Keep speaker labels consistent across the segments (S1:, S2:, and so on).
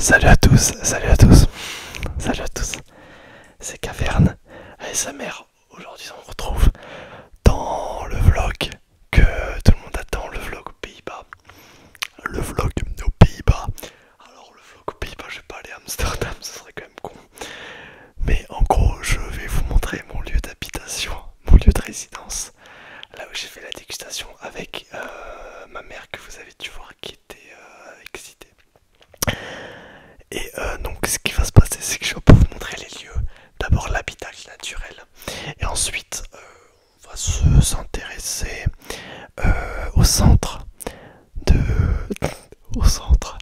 S1: Salut à tous, salut à tous, salut à tous. C'est Caverne ASMR. Aujourd'hui on se retrouve dans le vlog que tout le monde attend, le vlog aux Pays-Bas. Le vlog aux Pays-Bas. Alors le vlog aux Pays-Bas, je vais pas aller à Amsterdam, ce serait quand même con. Mais en gros, je vais vous montrer mon lieu d'habitation, mon lieu de résidence. Là où j'ai fait la dégustation avec ma mère que vous avez dû voir qui était excitée. Et donc ce qui va se passer, c'est que je vais vous montrer les lieux. D'abord l'habitat naturel. Et ensuite on va s'intéresser au centre de au centre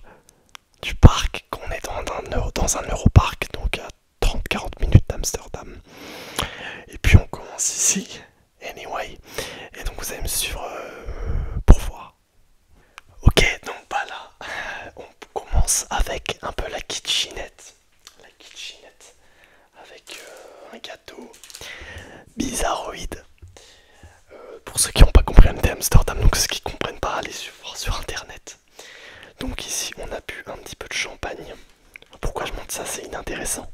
S1: du parc, qu'on est dans un Europark, donc à 30-40 minutes d'Amsterdam. Et puis on commence ici, anyway. Et donc vous allez me suivre pour voir. Ok, donc bah là, on commence avec un peu la kitchenette. La kitchenette avec un gâteau bizarroïde. Pour ceux qui n'ont pas compris Amsterdam, donc ceux qui ne comprennent pas, allez voir sur internet. Donc ici on a bu un petit peu de champagne. Pourquoi je montre ça, c'est inintéressant.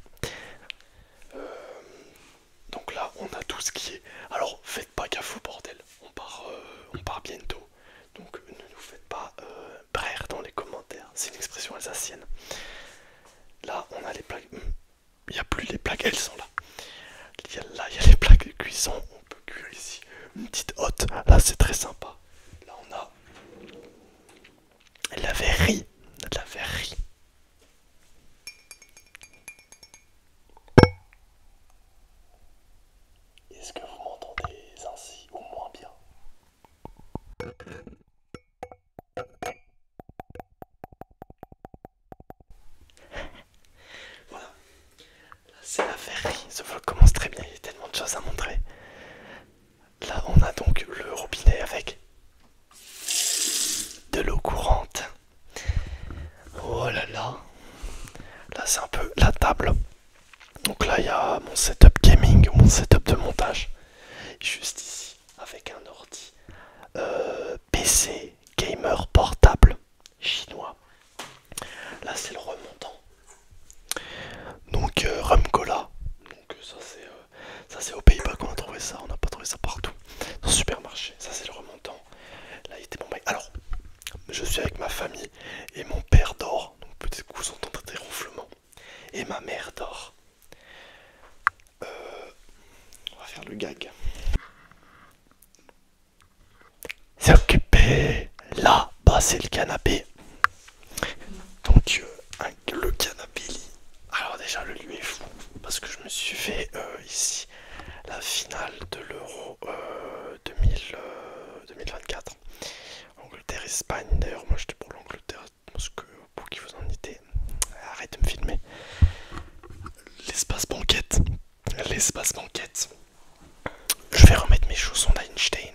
S1: Donc là on a tout ce qui est... Alors faites pas gaffe au bordel, on part bientôt. Donc ne nous faites pas brère dans les commentaires, c'est une expression alsacienne. Là on a les plaques, il n'y a plus les plaques, elles sont là. Là il y a les plaques de cuisson, on peut cuire ici une petite hotte, là c'est très sympa. Là on a la verrerie, de la verrerie. Est-ce que vous m'entendez ainsi ou moins bien? Voilà, là c'est la verrerie, ce vlog commence très bien, il y a tellement de choses à montrer. Là on a donc le robinet avec de l'eau courante. Oh là là. Là c'est un peu la table. Donc là il y a mon setup gaming, mon setup de montage. Juste ici avec un ordi PC gamer portable chinois. Là c'est le remontant. Donc Rum Cola. Donc ça c'est aux Pays-Bas qu'on a trouvé ça. On n'a pas trouvé ça partout. Dans le supermarché. Ça c'est le remontant. Là il était bon. Alors je suis avec ma famille et mon père dort. Donc peut-être que vous entendrez des ronflements. Et ma mère dort. On va faire le gag. C'est occupé. Là, bah c'est le canapé. Donc le canapé lit. Alors déjà le lieu est fou parce que je me suis fait ici la finale de l'Euro 2024. Angleterre-Espagne. D'ailleurs moi j'étais pour l'Angleterre parce que pour qui vous en étiez. Arrête de me filmer. L'espace banquette. L'espace banquette. Je vais remettre mes chaussons d'Einstein.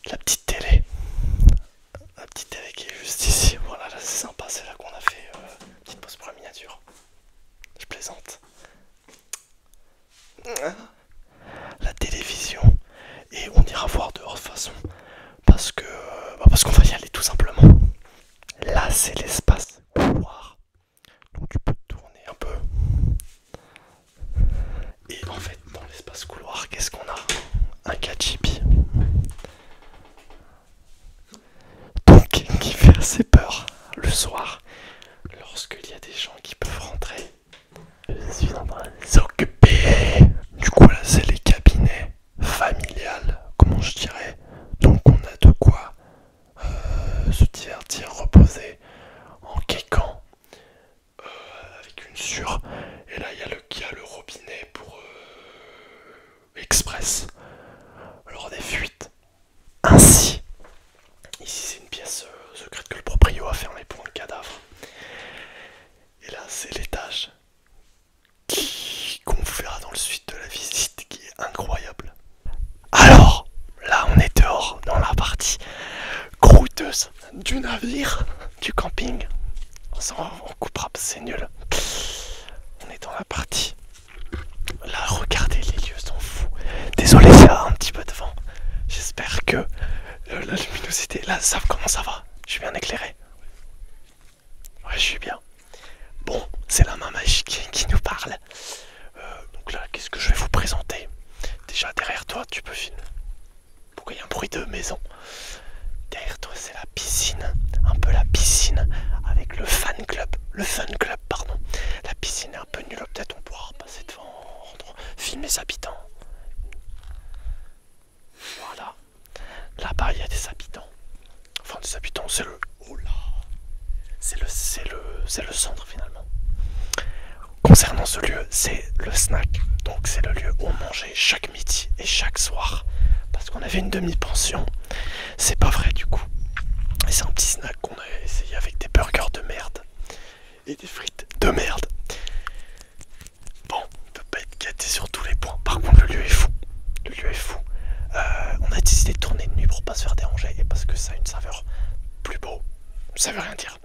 S1: La petite télé. La petite télé qui est juste ici. Voilà, là c'est sympa. C'est là qu'on a fait une petite pause pour la miniature. Je plaisante. La télévision. Et on ira voir dehors de toute façon. Parce qu'on va y aller tout simplement. Là c'est l'espace couloir. Donc tu peux tourner un peu. Et en fait dans l'espace couloir, qu'est-ce qu'on a? Un KGB. Donc qui fait assez peur le soir. Lorsqu'il y a des gens qui peuvent rentrer. Je suis en train de s'occuper. Du coup là c'est les cabinets familiales, comment je dirais. Donc on a de quoi se divertir, reposer en quéquant avec une sure. Et là il y a le robinet pour express. Alors des fuites. Ainsi, ici c'est une pièce secrète que le proprio a fermée pour un cadavre. Et là c'est l'étage qu'on vous verra dans le suite de la visite qui est incroyable. Alors, là on est dehors dans la partie croûteuse du navire, du camping. On coupera, c'est nul. On est dans la partie. Là regardez, les lieux sont fous. Désolé il y a un petit peu de vent. J'espère que la luminosité, là ça comment ça va? Je suis bien éclairé. je suis bien. Bon, c'est la main magique qui nous parle. Donc là, qu'est-ce que je vais vous présenter? Déjà, derrière toi, tu peux filmer. Pourquoi il y a un bruit de maison? Derrière toi, c'est la piscine. Un peu la piscine avec le fan club. Le fun club, pardon. La piscine est un peu nulle. Peut-être on pourra passer devant, filmer les habitants. Voilà. Là-bas, il y a des habitants. Enfin, des habitants, c'est le... Oh là. C'est le centre, finalement. Concernant ce lieu, c'est le snack. Donc c'est le lieu où on mangeait chaque midi et chaque soir. Parce qu'on avait une demi-pension. C'est pas vrai du coup. Et c'est un petit snack qu'on a essayé avec des burgers de merde. Et des frites de merde. Bon, on peut pas être gâté sur tous les points. Par contre, le lieu est fou. Le lieu est fou. On a décidé de tourner de nuit pour pas se faire déranger. Et parce que ça a une saveur plus beau. Ça veut rien dire.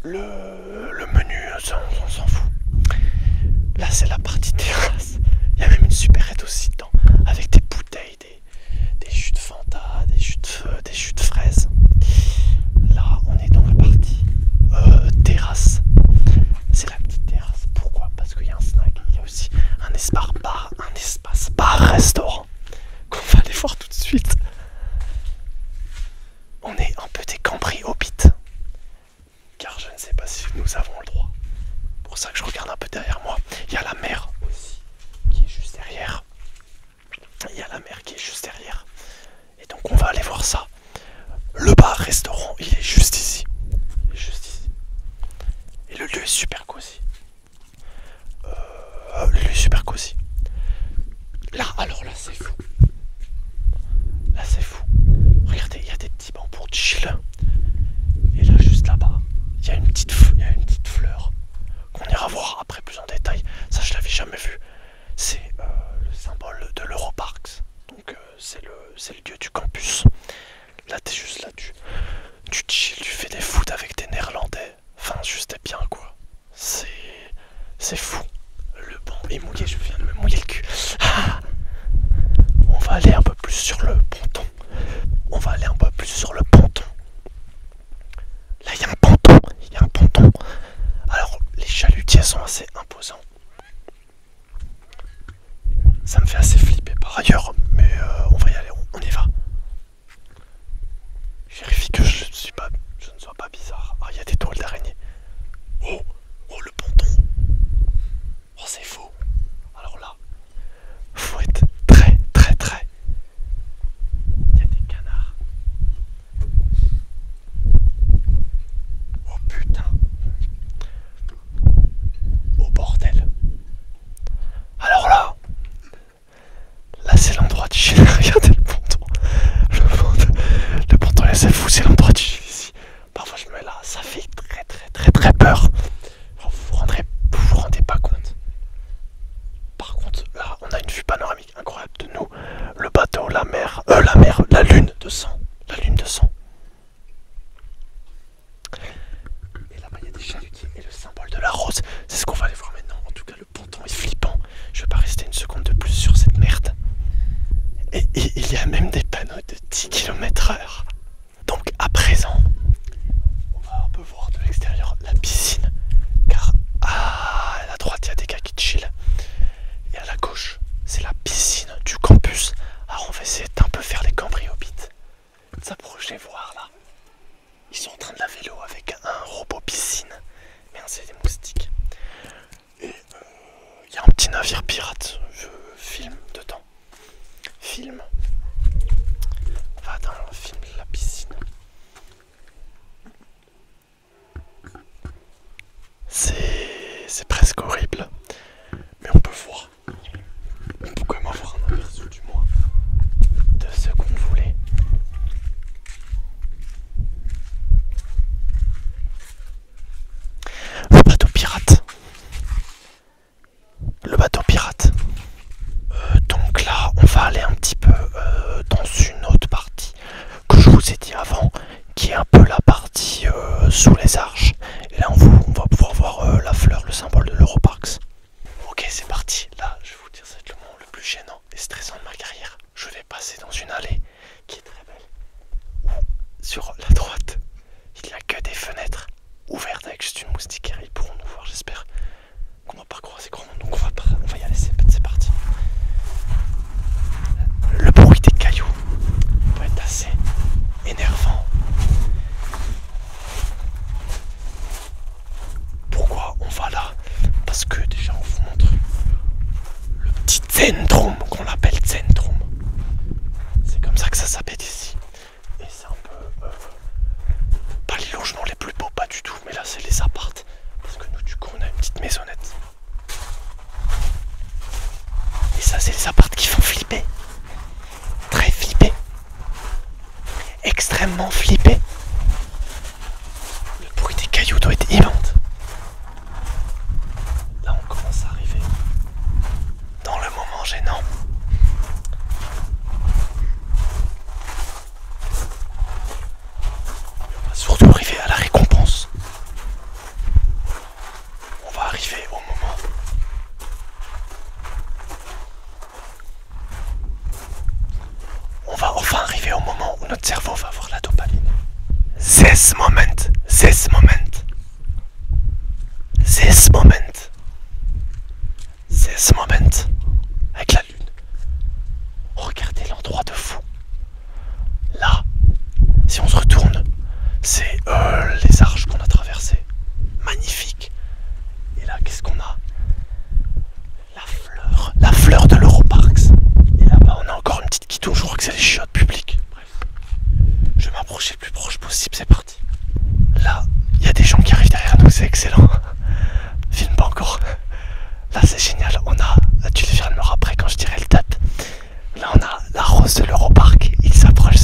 S1: Le menu, on s'en fout. Là, c'est la partie terrasse. Il y a même une supérette aussi dedans, avec des bouteilles, des jus de Fanta, des jus de fraises. Là, on est dans la partie terrasse. C'est la petite terrasse. Pourquoi? Parce qu'il y a un snack. Il y a aussi un espace bar-restaurant qu'on va aller voir tout de suite. On est un peu des cambris Hobbit. Car je ne sais pas si nous avons le droit. C'est pour ça que je regarde un peu derrière moi. Il y a la mer aussi, qui est juste derrière. Il y a la mer qui est juste derrière. Et donc on va aller voir ça. Le bar-restaurant, il est juste ici. Il est juste ici. Et le lieu est super cosy. Le lieu est super cosy. Là, alors là, c'est fou. Là, c'est fou. Regardez, il y a des petits bancs pour chill. Et là, juste là-bas, il y a une petite fleur qu'on ira voir après plus en détail. Ça, je l'avais jamais vu. C'est le symbole de l'Europarks. Donc, c'est le lieu du campus. Là, t'es juste là, tu chill, tu fais des foot avec des Néerlandais. Enfin, juste t'es bien, quoi. C'est fou. Le banc est mouillé, je viens de me mouiller le cul. Ah, on va aller un peu plus sur le ponton. On va aller un peu plus sur le ponton. Là, il y a un ponton. Il y a un ponton. Alors, les chalutiers sont assez imposants. Ça me fait assez flipper par ailleurs, mais on va y aller, on y va. Je vérifie que je ne sois pas bizarre. Ah, il y a des toiles d'araignée. Oh, le ponton. Oh, c'est faux. Alors là, faut être très. Il y a des canards. Oh putain. Oh bordel. Alors là c'est l'endroit de chill. Regardez le ponton. Le ponton là c'est fou, c'est l'endroit de chill ici. Parfois je me mets là, ça fait très peur. Vous vous rendez pas compte. Par contre là on a une vue panoramique incroyable de nous. Le bateau, la mer, la lune de sang. La lune de sang. Et là-bas il y a des chalutiers et le symbole de la rose. C'est ce qu'on va aller voir maintenant. En tout cas le ponton est flippant. Je vais pas rester une seconde de plus sur cette merde. Et il y a même des panneaux de 10 km/h. Donc à présent, on va un peu voir de l'extérieur la piscine. moment flippé. Le bruit des cailloux doit être immense. Là on commence à arriver dans le moment gênant. On va surtout arriver à la récompense. On va arriver au moment on va enfin arriver au moment où notre cerveau va avoir la dopamine. This moment, this moment, this moment, this moment. Avec la lune. Regardez l'endroit de fou. Là, si on se retourne, c'est les arches qu'on a traversées. Magnifique. Et là, qu'est-ce qu'on a? La fleur de l'Europarks. Et là-bas, on a encore une petite guitouche, je crois que c'est les chiottes publiques. Bref, je vais m'approcher le plus proche possible, c'est parti. Là, il y a des gens qui arrivent derrière nous, c'est excellent. Filme pas encore. Là, c'est génial. On a, tu les verras après quand je dirai le date. Là, on a la rose de l'Europark. Il s'approche,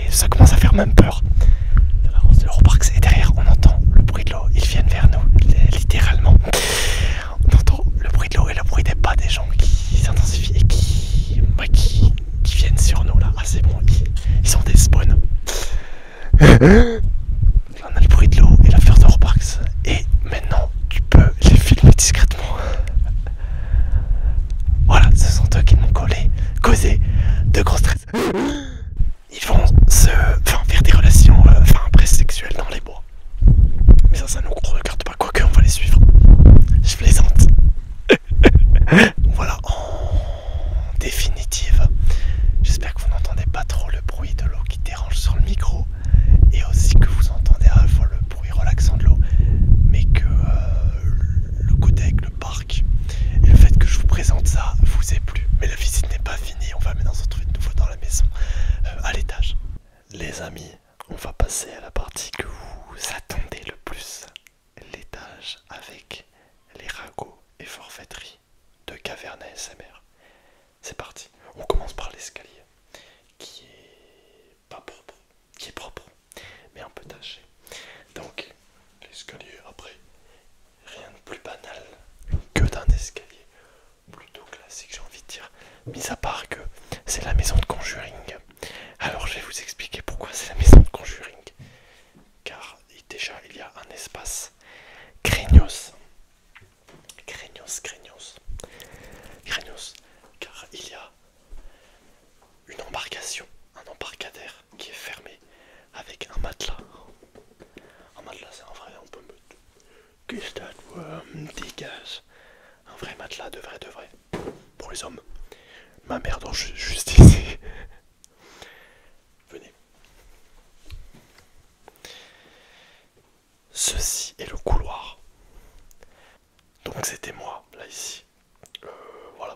S1: ça commence à faire même peur. La rose de l'Europark, et derrière, on entend le bruit de l'eau. Ils viennent vers nous, littéralement. On entend le bruit de l'eau et le bruit des pas des gens qui s'intensifient et qui viennent sur nous là. Ah, c'est bon, ils sont des spawns. Là, on a le bruit de l'eau et la fleur d'Europarks. Et maintenant, tu peux les filmer discrètement. Voilà, ce sont eux qui m'ont causé de gros stress. Ils vont faire des relations presque sexuelles dans les bois. Mais ça nous regarde pas, quoique on va les suivre. Je plaisante. Voilà, en définitive, j'espère que vous n'entendez pas trop le bruit de l'eau qui dérange sur le micro. Et aussi que vous entendez à la fois le bruit relaxant de l'eau, mais que le côté avec le parc et le fait que je vous présente ça vous ait plu. Mais la visite n'est pas finie, on va maintenant se retrouver de nouveau dans la maison, à l'étage. Les amis, on va passer à la partie que vous attendez le plus. L'étage avec les ragots et forfaiteries de Caverne ASMR. C'est parti, on commence par l'escalier, qui est pas propre, qui est propre, mais un peu taché. Donc, l'escalier, après, rien de plus banal que d'un escalier plutôt classique, j'ai envie de dire, mis à part que c'est la maison de Conjuring. Alors je vais vous expliquer pourquoi c'est la maison de Conjuring, car déjà il y a un espace craignos, car il y a une embarcation, un embarcadère qui est fermé avec un matelas. Un matelas, c'est un vrai, on peut me... Qu'est-ce que dégage. Un vrai matelas de vrai, pour les hommes. Ma mère dort juste ici. Venez. Ceci est le couloir. Donc c'était moi, là ici. Voilà.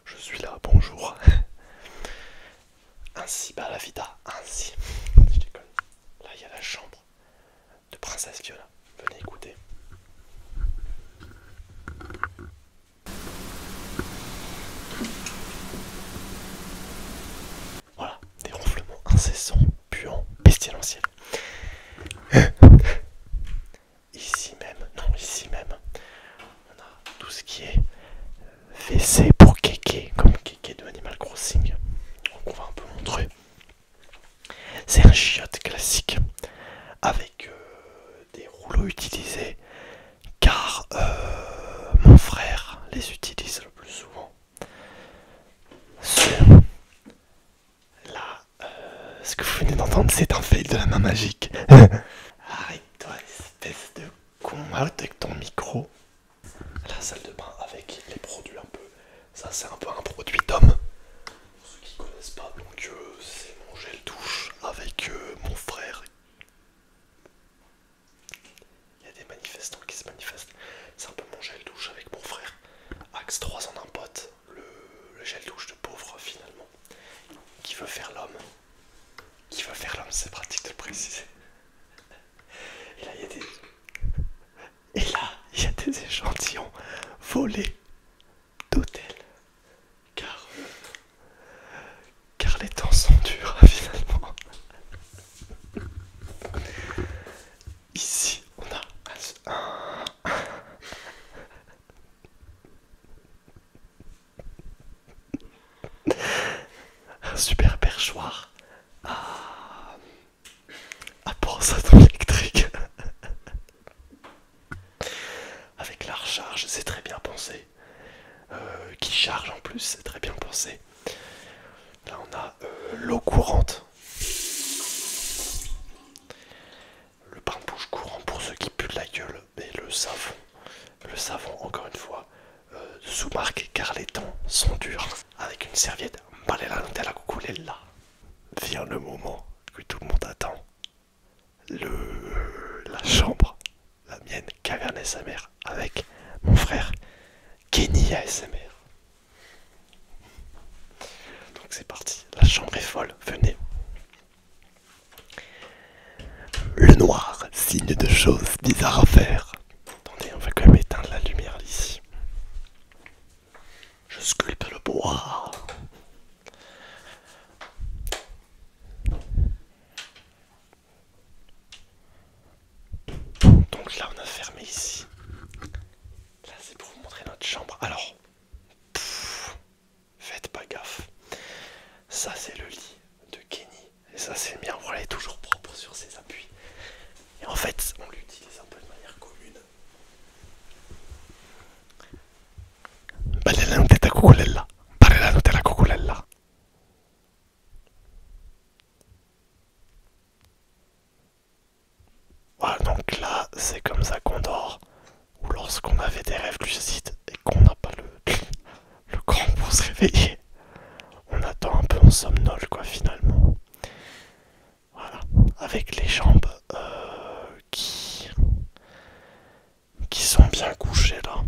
S1: Je suis là, bonjour. Ainsi, la vida, ainsi. Je déconne. Là, il y a la chambre de Princesse Viola. Venez écouter. Voilà, des ronflements incessants, puants, pestilentiels. Ici même, on a tout ce qui est WC pour kéké, comme kéké de Animal Crossing. Donc on va un peu montrer. C'est un chiotte classique avec des rouleaux utilisés, car mon frère les utilise le plus souvent. Là, ce que vous venez d'entendre, c'est un fail de la main magique. Arrête-toi, espèce de con, avec ton micro. La salle de bain avec les produits un peu. Ça, c'est un peu un produit d'homme. Pour ceux qui connaissent pas, donc c'est mon gel douche avec mon frère. Il y a des manifestants qui se manifestent. C'est un peu mon gel douche avec mon frère. Axe 3 en un pote. Le gel douche de pauvre finalement. Qui veut faire l'homme. C'est pratique de le préciser. Et là, il y a des échantillons volés d'hôtel. Car les temps sont durs, finalement. ASMR avec mon frère Kenny ASMR. Donc c'est parti, la chambre est folle, venez. Le noir, signe de choses bizarres à faire. Attendez, on va quand même éteindre la lumière ici. Je sculpte le bois. Donc là, on a fermé ici. Là, c'est pour vous montrer notre chambre. Alors, faites pas gaffe. Ça, c'est le lit de Kenny. Et ça, c'est le mien. Voilà, il est toujours propre sur ses appuis. Et en fait, on l'utilise un peu de manière commune. Balela no teta cuculella. Balela no teta cuculella. Voilà, donc là, c'est comme ça qu'on dort. Ou lorsqu'on avait des rêves lucides et qu'on n'a pas le cran pour se réveiller. On attend un peu en somnole, quoi, finalement. Voilà, avec les jambes qui sont bien couchées, là.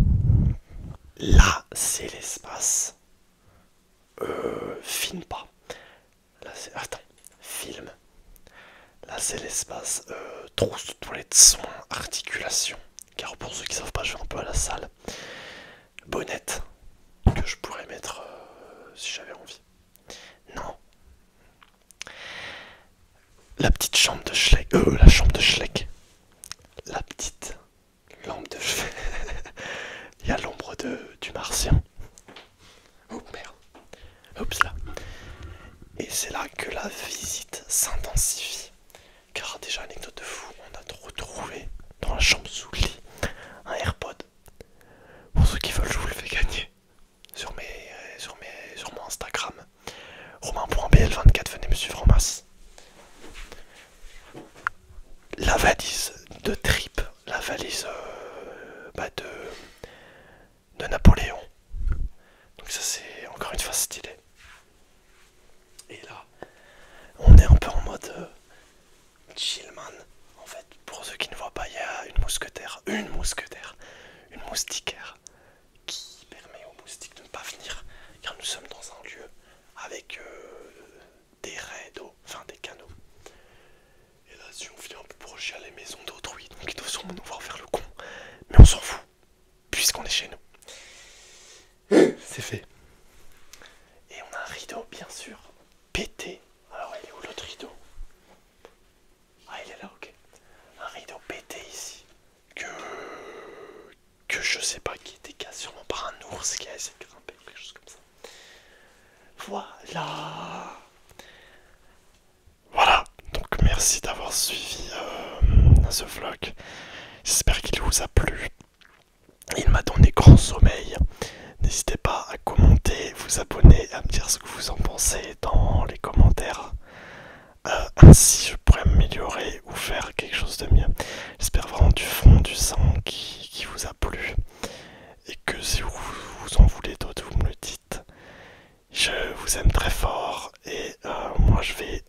S1: Là, c'est l'espace. Filme pas. Là, c'est... Attends, filme. Là, c'est l'espace trousse, toilette, soins, articulation. Car pour ceux qui savent pas, je vais un peu à la salle. Bonnette, que je pourrais mettre si j'avais envie. Non. La petite chambre de Schleck. La chambre de Schleck. La petite lampe de chevet. Il y a l'ombre du martien. Oh merde. Oups là. Et c'est là que la visite s'intensifie. Car déjà, anecdote de fou, on a retrouvé dans la chambre sous le lit un AirPod. Pour ceux qui veulent, je vous le fais gagner sur mon Instagram. Romain.bl24, venez me suivre en masse. La valise de Trip, la valise de Napoléon. Donc ça c'est encore une fois stylé. Et là, on est un peu en mode chillman. En fait, pour ceux qui ne voient pas, il y a une moustiquaire qui permet aux moustiques de ne pas venir, car nous sommes dans un lieu avec des raies d'eau, enfin des canaux. Et là, si on vient un peu proche, il y a les maisons d'autrui, donc ils doivent sûrement nous voir faire le con. Mais on s'en fout, puisqu'on est chez nous. C'est fait. Et on a un rideau, bien sûr, pété. Alors, il est où l'autre rideau? Ah, il est là, ok. Un rideau pété ici. Que je sais pas qui était cassé, sûrement par un ours qui a essayé de grimper ou quelque chose comme ça. Voilà. Voilà. Donc, merci d'avoir suivi ce vlog. J'espère qu'il vous a plu. Il m'a donné grand sommeil. N'hésitez pas à commenter, vous abonner, à me dire ce que vous en pensez dans les commentaires. Ainsi je pourrais m'améliorer ou faire quelque chose de mieux. J'espère vraiment du fond du sang qui vous a plu. Et que si vous en voulez d'autres, vous me le dites. Je vous aime très fort et moi je vais